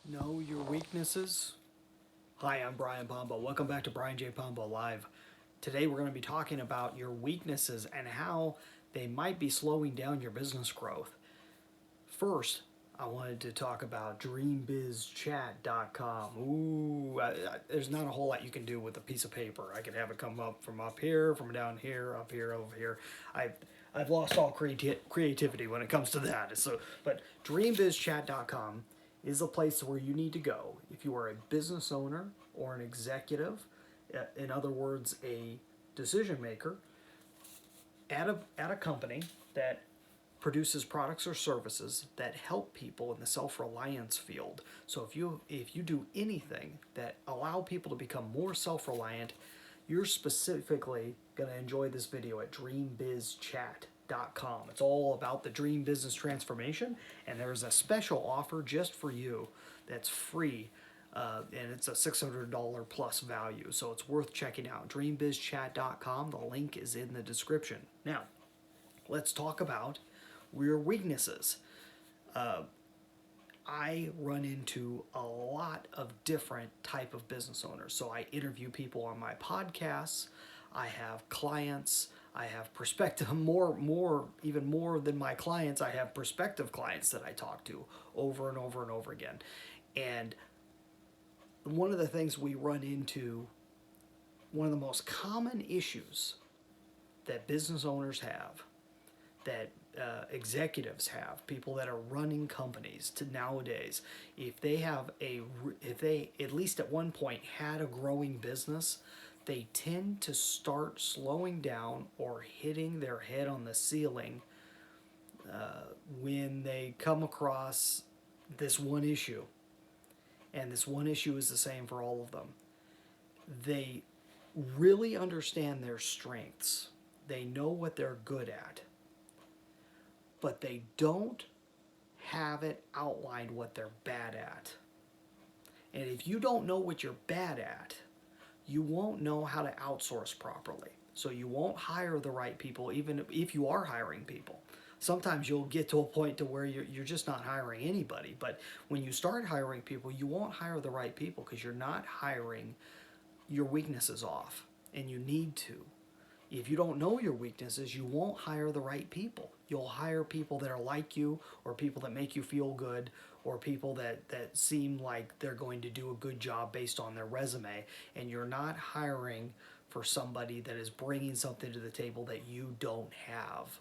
Know your weaknesses? Hi, I'm Brian Pombo. Welcome back to Brian J. Pombo Live. Today we're going to be talking about your weaknesses and how they might be slowing down your business growth. First, I wanted to talk about dreambizchat.com. There's not a whole lot you can do with a piece of paper. I could have it come up from up here, from down here, up here, over here. I've lost all creativity when it comes to that. But dreambizchat.com is a place where you need to go if you are a business owner or an executive, in other words, a decision maker at a company that produces products or services that help people in the self-reliance field. So if you do anything that allow people to become more self-reliant, you're specifically going to enjoy this video at dreambizchat.com. It's all about the dream business transformation, and there's a special offer just for you that's free. And it's a $600 plus value, so it's worth checking out. Dreambizchat.com. The link is in the description. Now, let's talk about your weaknesses. I run into a lot of different type of business owners. So I interview people on my podcasts. I have clients. I have prospective even more than my clients. I have prospective clients that I talk to over and over and over again. And one of the things we run into, one of the most common issues that business owners have, that executives have, people that are running companies to nowadays, if they at least at one point had a growing business, they tend to start slowing down or hitting their head on the ceiling when they come across this one issue. And this one issue is the same for all of them. They really understand their strengths. They know what they're good at, but they don't have it outlined what they're bad at. And if you don't know what you're bad at, you won't know how to outsource properly. So you won't hire the right people, even if you are hiring people. Sometimes you'll get to a point to where you're just not hiring anybody. But when you start hiring people, you won't hire the right people because you're not hiring your weaknesses off. And you need to. If you don't know your weaknesses, you won't hire the right people. You'll hire people that are like you, or people that make you feel good, or people that seem like they're going to do a good job based on their resume. And you're not hiring for somebody that is bringing something to the table that you don't have.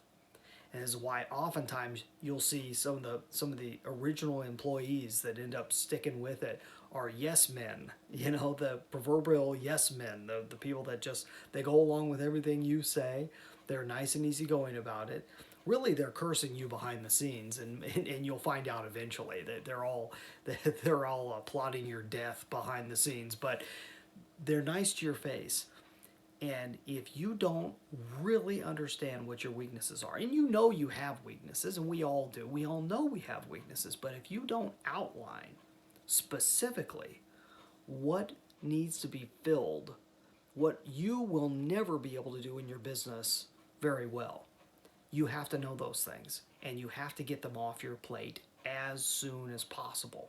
And this is why oftentimes you'll see some of the original employees that end up sticking with it are yes men. You know, the proverbial yes men, the people that just, they go along with everything you say. They're nice and easygoing about it. Really, they're cursing you behind the scenes, and you'll find out eventually that they're all plotting your death behind the scenes. But they're nice to your face. And if you don't really understand what your weaknesses are, and you know you have weaknesses, and we all do, we all know we have weaknesses, but if you don't outline specifically what needs to be filled, what you will never be able to do in your business very well, you have to know those things, and you have to get them off your plate as soon as possible.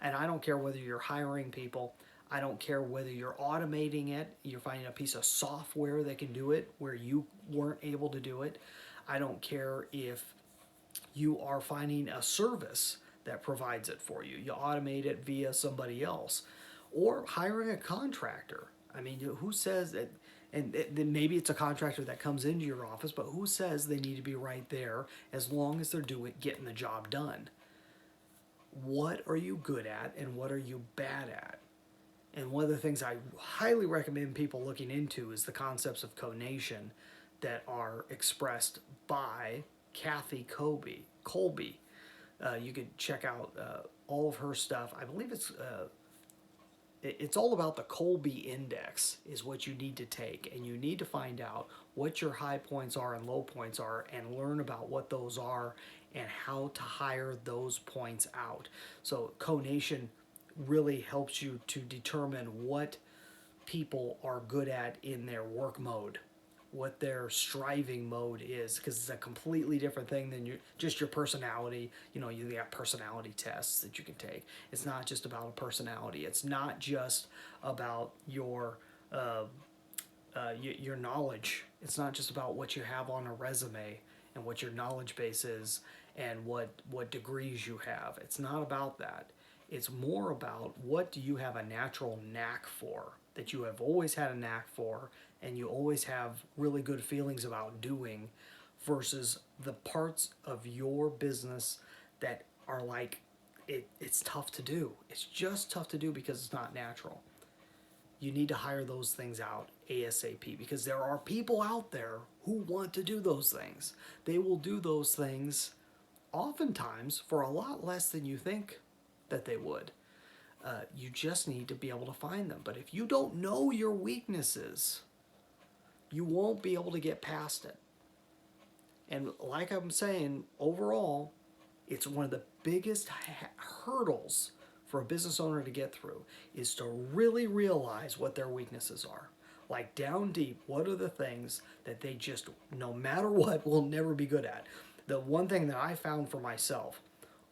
And I don't care whether you're hiring people, I don't care whether you're automating it, you're finding a piece of software that can do it where you weren't able to do it. I don't care if you are finding a service that provides it for you. You automate it via somebody else. Or hiring a contractor. I mean, who says that? And then maybe it's a contractor that comes into your office, but who says they need to be right there as long as they're getting the job done? What are you good at and what are you bad at? And one of the things I highly recommend people looking into is the concepts of conation that are expressed by Kathy Kolbe. You could check out all of her stuff. I believe it's all about the Kolbe index is what you need to take, and you need to find out what your high points are and low points are and learn about what those are and how to hire those points out. So conation really helps you to determine what people are good at in their work mode, what their striving mode is, because it's a completely different thing than just your personality. You know, you got personality tests that you can take. It's not just about a personality. It's not just about your knowledge. It's not just about what you have on a resume and what your knowledge base is and what degrees you have. It's not about that. It's more about what do you have a natural knack for, that you have always had a knack for and you always have really good feelings about doing, versus the parts of your business that are like, it's tough to do. It's just tough to do because it's not natural. You need to hire those things out ASAP, because there are people out there who want to do those things. They will do those things oftentimes for a lot less than you think that they would. You just need to be able to find them. But if you don't know your weaknesses, you won't be able to get past it. And like I'm saying, overall, it's one of the biggest hurdles for a business owner to get through, is to really realize what their weaknesses are. Like down deep, what are the things that they just, no matter what, will never be good at? The one thing that I found for myself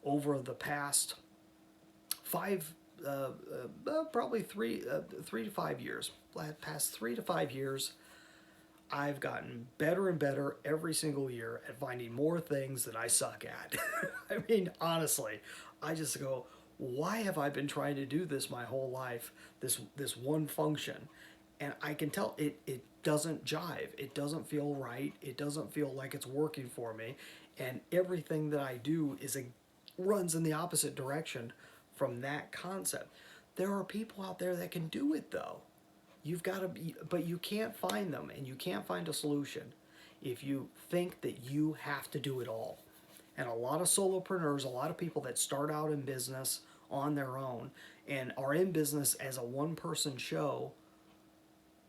over the past probably 3 to 5 years, past 3 to 5 years, I've gotten better and better every single year at finding more things that I suck at. I mean, honestly, I just go, why have I been trying to do this my whole life, this one function? And I can tell it doesn't jive. It doesn't feel right. It doesn't feel like it's working for me. And everything that I do runs in the opposite direction from that concept. There are people out there that can do it though. You've got to be, but you can't find them, and you can't find a solution if you think that you have to do it all. And a lot of solopreneurs, a lot of people that start out in business on their own and are in business as a one-person show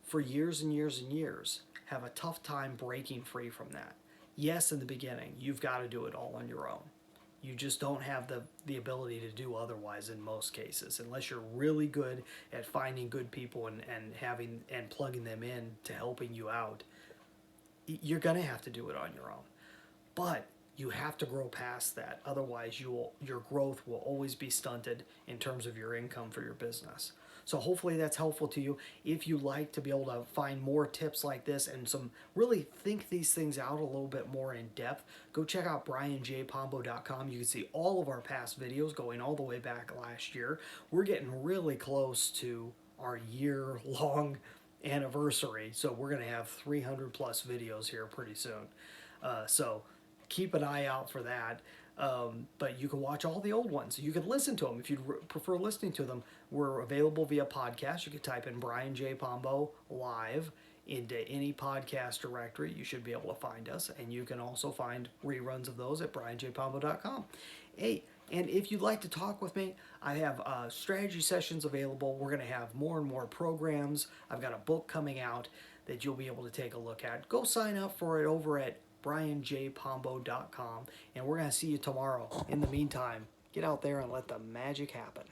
for years and years and years, have a tough time breaking free from that. Yes, in the beginning, you've got to do it all on your own. You just don't have the ability to do otherwise in most cases, unless you're really good at finding good people and having and plugging them in to helping you out. You're gonna have to do it on your own. But you have to grow past that. Otherwise, your growth will always be stunted in terms of your income for your business. So hopefully that's helpful to you. If you like to be able to find more tips like this and really think these things out a little bit more in depth, go check out brianjpombo.com. You can see all of our past videos going all the way back last year. We're getting really close to our year-long anniversary, so we're going to have 300 plus videos here pretty soon. So keep an eye out for that. But you can watch all the old ones. You can listen to them if you'd prefer listening to them. We're available via podcast. You can type in Brian J. Pombo live into any podcast directory. You should be able to find us. And you can also find reruns of those at brianjpombo.com. Hey, and if you'd like to talk with me, I have strategy sessions available. We're going to have more and more programs. I've got a book coming out that you'll be able to take a look at. Go sign up for it over at brianjpombo.com, and we're going to see you tomorrow. In the meantime, get out there and let the magic happen.